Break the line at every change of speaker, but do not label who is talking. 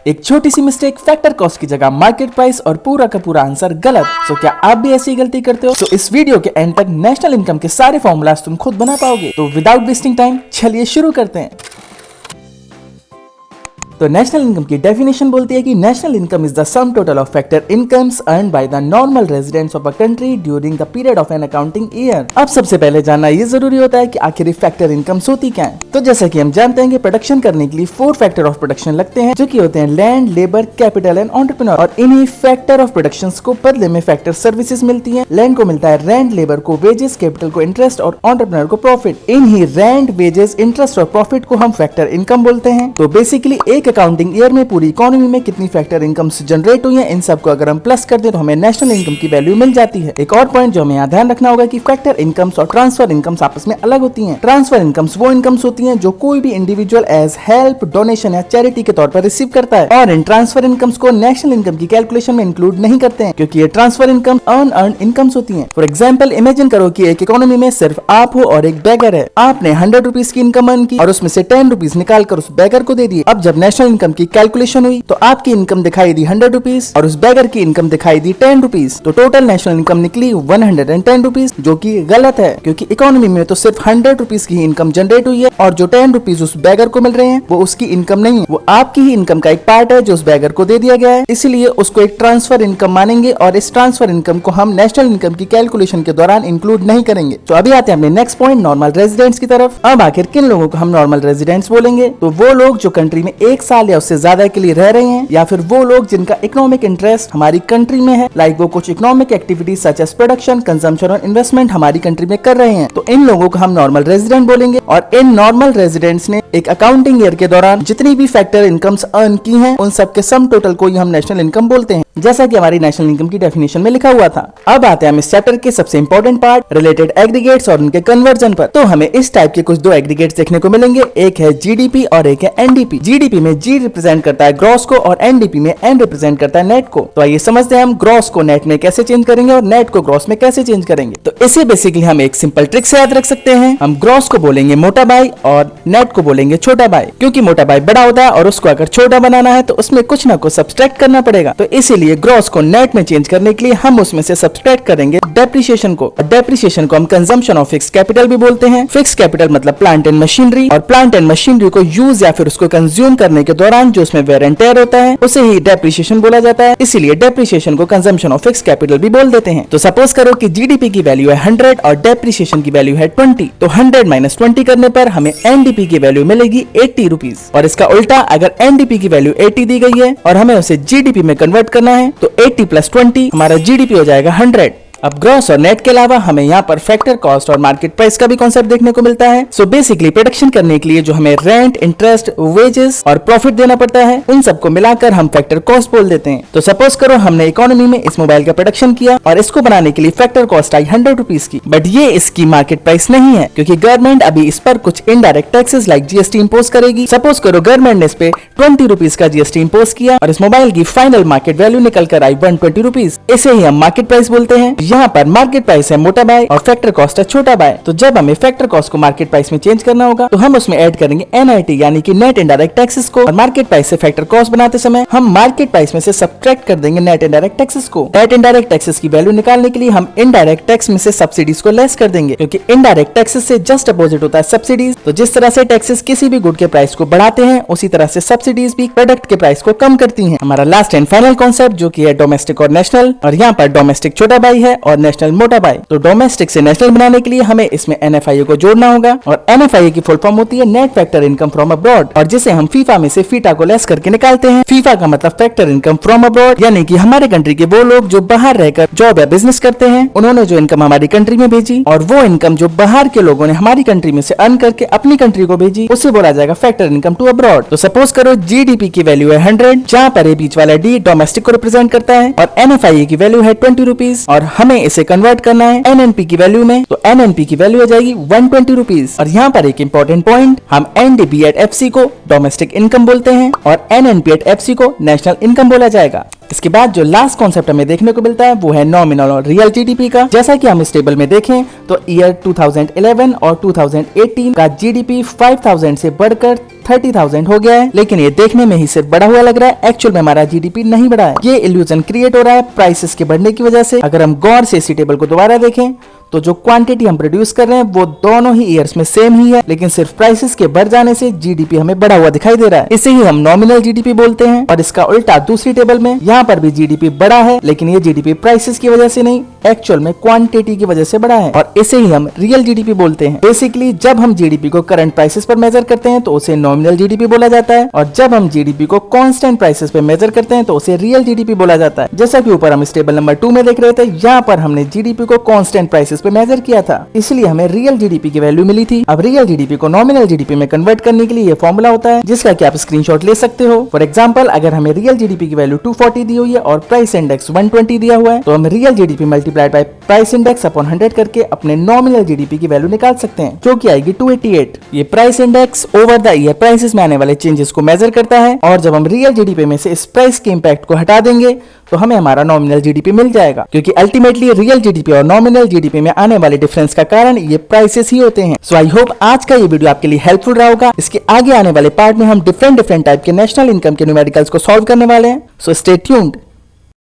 एक छोटी सी mistake, factor cost की जगह मार्केट प्राइस और पूरा का पूरा आंसर गलत। सो क्या आप भी ऐसी गलती करते हो? तो इस वीडियो के एंड तक नेशनल इनकम के सारे फॉर्मूलाज तुम खुद बना पाओगे। तो विदाउट वेस्टिंग टाइम चलिए शुरू करते हैं। तो नेशनल इनकम की डेफिनेशन बोलती है कि national income is the sum total of factor incomes earned by the normal residents of a country during the period of an accounting year. अब सबसे पहले जानना ये जरूरी होता है कि आखिर फैक्टर इनकम्स होती क्या है। तो जैसा कि हम जानते हैं कि प्रोडक्शन करने के लिए 4 फैक्टर ऑफ प्रोडक्शन लगते हैं, जो कि होते हैं land, labour, capital and entrepreneur. और इन्हीं फैक्टर ऑफ प्रोडक्शन को बदले में फैक्टर सर्विसेज मिलती है। लैंड को मिलता है रेंट, लेबर को वेजेस, कैपिटल को इंटरेस्ट और एंटरप्रेन्योर को प्रॉफिट। इन्हीं रेंट, वेजेस, इंटरेस्ट और प्रॉफिट को हम फैक्टर इनकम बोलते हैं। तो बेसिकली एक अकाउंटिंग ईयर में पूरी इकोनॉमी में कितनी फैक्टर इनकम्स जनरेट हुई है, इन सब को अगर हम प्लस कर दें तो हमें नेशनल इनकम की वैल्यू मिल जाती है। एक और पॉइंट जो हमें यहाँ ध्यान रखना होगा कि फैक्टर इनकम्स और ट्रांसफर इनकम्स आपस में अलग होती हैं। ट्रांसफर इनकम्स वो इनकम्स होती हैं जो कोई भी इंडिविजुअल एज हेल्प, डोनेशन या चैरिटी के तौर पर रिसीव करता है, और इन ट्रांसफर इनकम्स को नेशनल इनकम की कैलकुलेशन में इंक्लूड नहीं करते हैं, क्योंकि ये ट्रांसफर इनकम अर्न इनकम्स होती हैं। फॉर एग्जाम्पल, इमेजिन करो कि एक इकोनॉमी में सिर्फ आप हो और एक बेगर है। आपने 100 रुपीज की इनकम अर्न की और उसमें से 10 रुपीज निकाल कर उस बेगर को दे दिए। अब जब नेशनल इनकम की कैलकुलेशन हुई तो आपकी इनकम दिखाई दी 100 रुपीज और उस बेगर की इनकम दिखाई दी 10 रुपीज। तो टोटल नेशनल इनकम निकली 110 रुपीज, जो कि गलत है, क्योंकि इकोनॉमी में तो सिर्फ 100 रुपीज की ही इनकम जनरेट हुई है, और जो 10 रुपीज उस बेगर को मिल रहे हैं वो उसकी इनकम नहीं है, वो आपकी ही इनकम का एक पार्ट है जो उस बेगर को दे दिया गया है। इसलिए उसको एक ट्रांसफर इनकम मानेंगे और इस ट्रांसफर इनकम को हम नेशनल इनकम की कैलकुलेशन के दौरान इंक्लूड नहीं करेंगे। तो अभी आते हैं अपने नेक्स्ट पॉइंट, नॉर्मल रेजिडेंट्स की तरफ। अब आखिर किन लोगों को हम नॉर्मल रेजिडेंट्स बोलेंगे? तो वो लोग जो कंट्री में 1 साल या उससे ज्यादा के लिए रह रहे हैं, या फिर वो लोग जिनका इकोनॉमिक इंटरेस्ट हमारी कंट्री में है, लाइक वो कुछ economic activities such as production, consumption और इन्वेस्टमेंट हमारी कंट्री में कर रहे हैं। तो इन लोगों को हम नॉर्मल रेजिडेंट बोलेंगे। और इन नॉर्मल रेजिडेंट्स ने एक अकाउंटिंग ईयर के दौरान जितनी भी फैक्टर इनकम्स अर्न की हैं, उन सब के सम टोटल को ही हम नेशनल इनकम बोलते हैं, जैसा कि हमारी नेशनल इनकम की डेफिनेशन में लिखा हुआ था। अब आते हैं हम इस चैप्टर के सबसे इंपॉर्टेंट पार्ट, रिलेटेड एग्रीगेट्स और उनके कन्वर्जन पर। तो हमें इस टाइप के कुछ 2 एग्रीगेट्स देखने को मिलेंगे, एक है जीडीपी और एक है एनडीपी। जीडीपी में जी रिप्रेजेंट करता है ग्रॉस को और एनडीपी में एन रिप्रेजेंट करता है नेट को। तो आइए समझते हैं हम ग्रॉस को नेट में कैसे चेंज करेंगे और नेट को ग्रॉस में कैसे चेंज करेंगे। तो इसे बेसिकली हम एक सिंपल ट्रिक से याद रख सकते हैं। हम ग्रॉस को बोलेंगे मोटा बाई और नेट को बोलेंगे छोटा बाई, क्योंकि मोटा बाई बड़ा होता है और उसको अगर छोटा बनाना है तो उसमें कुछ ना कुछ सब्सट्रैक्ट करना पड़ेगा। तो इसीलिए ग्रॉस को नेट में चेंज करने के लिए हम उसमें से सब्सट्रैक्ट करेंगे डेप्रिसिएशन को। डेप्रिसिएशन को हम कंजम्पशन ऑफ फिक्स कैपिटल भी बोलते हैं। फिक्स कैपिटल मतलब प्लांट एंड मशीनरी, और प्लांट एंड मशीनरी को यूज या फिर उसको कंज्यूम करने के दौरान जो उसमें वेयर एंड टेयर होता है उसे ही डेप्रिसिएशन बोला जाता है। इसीलिए डेप्रिसिएशन को कंजम्पशन ऑफ फिक्स कैपिटल भी बोल देते हैं। तो सपोज करो कि जीडीपी की वैल्यू है 100 और डेप्रिसिएशन की वैल्यू है 20, तो 100 - 20 करने पर हमें एनडीपी की वैल्यू मिलेगी 80 रुपीज। और इसका उल्टा, अगर एनडीपी की वैल्यू 80 दी गई है और हमें उसे जीडीपी में कन्वर्ट करना है तो 80 + 20 हमारा जीडीपी हो जाएगा 100। अब ग्रॉस और नेट के अलावा हमें यहाँ पर फैक्टर कॉस्ट और मार्केट प्राइस का भी कॉन्सेप्ट देखने को मिलता है। सो बेसिकली प्रोडक्शन करने के लिए जो हमें रेंट, इंटरेस्ट, वेजेस और प्रॉफिट देना पड़ता है, उन सबको मिलाकर हम फैक्टर कॉस्ट बोल देते हैं। तो सपोज करो हमने इकोनॉमी में इस मोबाइल का प्रोडक्शन किया और इसको बनाने के लिए फैक्टर कॉस्ट आई 100 रुपीज की, बट ये इसकी मार्केट प्राइस नहीं है, क्योंकि गवर्नमेंट अभी इस पर कुछ indirect taxes like GST impose करेगी। सपोज करो गवर्नमेंट ने इस पे 20 रुपीज का जीएसटी इंपोज किया और इस मोबाइल की फाइनल मार्केट वैल्यू निकल कर आई 120 रुपीज। इसे ही हम मार्केट प्राइस बोलते हैं। यहाँ पर मार्केट प्राइस है मोटा बाय और फैक्टर कॉस्ट है छोटा बाय। तो जब हमें फैक्टर कॉस्ट को मार्केट प्राइस में चेंज करना होगा तो हम उसमें ऐड करेंगे एनआईटी यानी कि नेट इनडायरेक्ट टैक्सेस को, और मार्केट प्राइस से फैक्टर कॉस्ट बनाते समय हम मार्केट प्राइस में से सब्ट्रैक्ट कर देंगे नेट इनडायरेक्ट टैक्सेस को। नेट इनडायरेक्ट टैक्सेस की वैल्यू निकालने के लिए हम इनडायरेक्ट टैक्स में से सब्सिडीज को लेस कर देंगे, क्योंकि इनडायरेक्ट टैक्सेस से जस्ट अपोजिट होता है सब्सिडीज। तो जिस तरह से टैक्सेस किसी भी गुड के प्राइस को बढ़ाते हैं, उसी तरह से सब्सिडीज भी प्रोडक्ट के प्राइस को कम करती हैं। हमारा लास्ट एंड फाइनल कॉन्सेप्ट जो कि है डोमेस्टिक और नेशनल, और यहाँ पर डोमेस्टिक छोटा बाई है और नेशनल मोटा बाई। तो डोमेस्टिक से नेशनल बनाने के लिए हमें इसमें एनएफआईए को जोड़ना होगा, और एनएफआईए की फुल फॉर्म होती है net factor income from abroad, और जिसे हम फीफा में से फीटा को लेस करके निकालते हैं। फीफा का मतलब फैक्टर इनकम फ्रॉम अब्रॉड, यानी कि हमारे कंट्री के वो लोग जो बाहर रहकर जॉब या बिजनेस करते हैं, उन्होंने जो इनकम हमारी कंट्री में भेजी, और वो इनकम जो बाहर के लोगों ने हमारी कंट्री में से अर्न करके अपनी कंट्री को भेजी, उसे बोला जाएगा फैक्टर इनकम टू अब्रॉड। तो सपोज करो जीडीपी की वैल्यू है 100, जहाँ पर बीच वाला डी डोमेस्टिक को रिप्रेजेंट करता है, और एनएफआईए की वैल्यू है 20 रुपीज, और हमें इसे कन्वर्ट करना है एनएनपी की वैल्यू में। तो एनएनपी की वैल्यू हो जाएगी 120 रुपीज। और यहाँ पर एक इंपॉर्टेंट पॉइंट, हम एनडीपी एट एफसी को डोमेस्टिक इनकम बोलते हैं और एनएनपी एट एफसी को नेशनल इनकम बोला जाएगा। इसके बाद जो लास्ट कॉन्सेप्ट हमें देखने को मिलता है वो है नॉमिनल और रियल जीडीपी का। जैसा कि हम इस टेबल में देखें तो ईयर 2011 और 2018 का जीडीपी 5000 से बढ़कर 30,000 हो गया है, लेकिन ये देखने में ही सिर्फ बढ़ा हुआ लग रहा है, एक्चुअल में हमारा जीडीपी नहीं बढ़ा है। ये इल्यूजन क्रिएट हो रहा है प्राइसेस के बढ़ने की वजह से। अगर हम गौर से इसी टेबल को दोबारा देखें तो जो क्वांटिटी हम प्रोड्यूस कर रहे हैं वो दोनों ही ईयर्स में सेम ही है, लेकिन सिर्फ प्राइसेस के बढ़ जाने से जीडीपी हमें बढ़ा हुआ दिखाई दे रहा है। इसे ही हम नॉमिनल जीडीपी बोलते हैं। और इसका उल्टा दूसरी टेबल में यहाँ पर भी जीडीपी बढ़ा है, लेकिन ये जीडीपी प्राइसेस की वजह से नहीं, एक्चुअल में क्वांटिटी की वजह से बढ़ा है, और इसे ही हम रियल जीडीपी बोलते हैं। बेसिकली जब हम जीडीपी को करंट प्राइसेस पर मेजर करते हैं तो उसे नॉमिनल जीडीपी बोला जाता है, और जब हम जीडीपी को कांस्टेंट प्राइसेस पे मेजर करते हैं तो उसे रियल जीडीपी बोला जाता है। जैसा कि ऊपर हम इस टेबल नंबर 2 में देख रहे थे, यहाँ पर हमने जीडीपी को कांस्टेंट प्राइसेस पे मेजर किया था, इसलिए हमें रियल जीडीपी की वैल्यू मिली थी। अब रियल जीडीपी को नॉमिनल जीडीपी में कन्वर्ट करने के लिए ये फॉर्मूला होता है, जिसका कि आप स्क्रीनशॉट ले सकते हो। फॉर एग्जांपल, अगर हमें रियल जीडीपी की वैल्यू 240 दी हुई है और प्राइस इंडेक्स 120 दिया हुआ है, तो हम real GDP multiplied by price index upon 100 करके अपने नॉमिनल जीडीपी की वैल्यू निकाल सकते हैं, जो कि आएगी 288। ये price index over the year prices में आने वाले चेंजेस को मेजर करता है, और जब हम रियल जीडीपी में से इस प्राइस के इंपैक्ट को हटा देंगे तो हमें हमारा नॉमिनल जीडीपी मिल जाएगा, क्योंकि अल्टीमेटली रियल जीडीपी और नॉमिनल जीडीपी में आने वाले डिफरेंस का कारण ये प्राइसेस ही होते हैं। सो आई होप आज का ये वीडियो आपके लिए हेल्पफुल रहा होगा। इसके आगे आने वाले पार्ट में हम डिफरेंट टाइप के नेशनल इनकम के न्यूमेरिकल्स को सॉल्व करने वाले हैं। So stay tuned.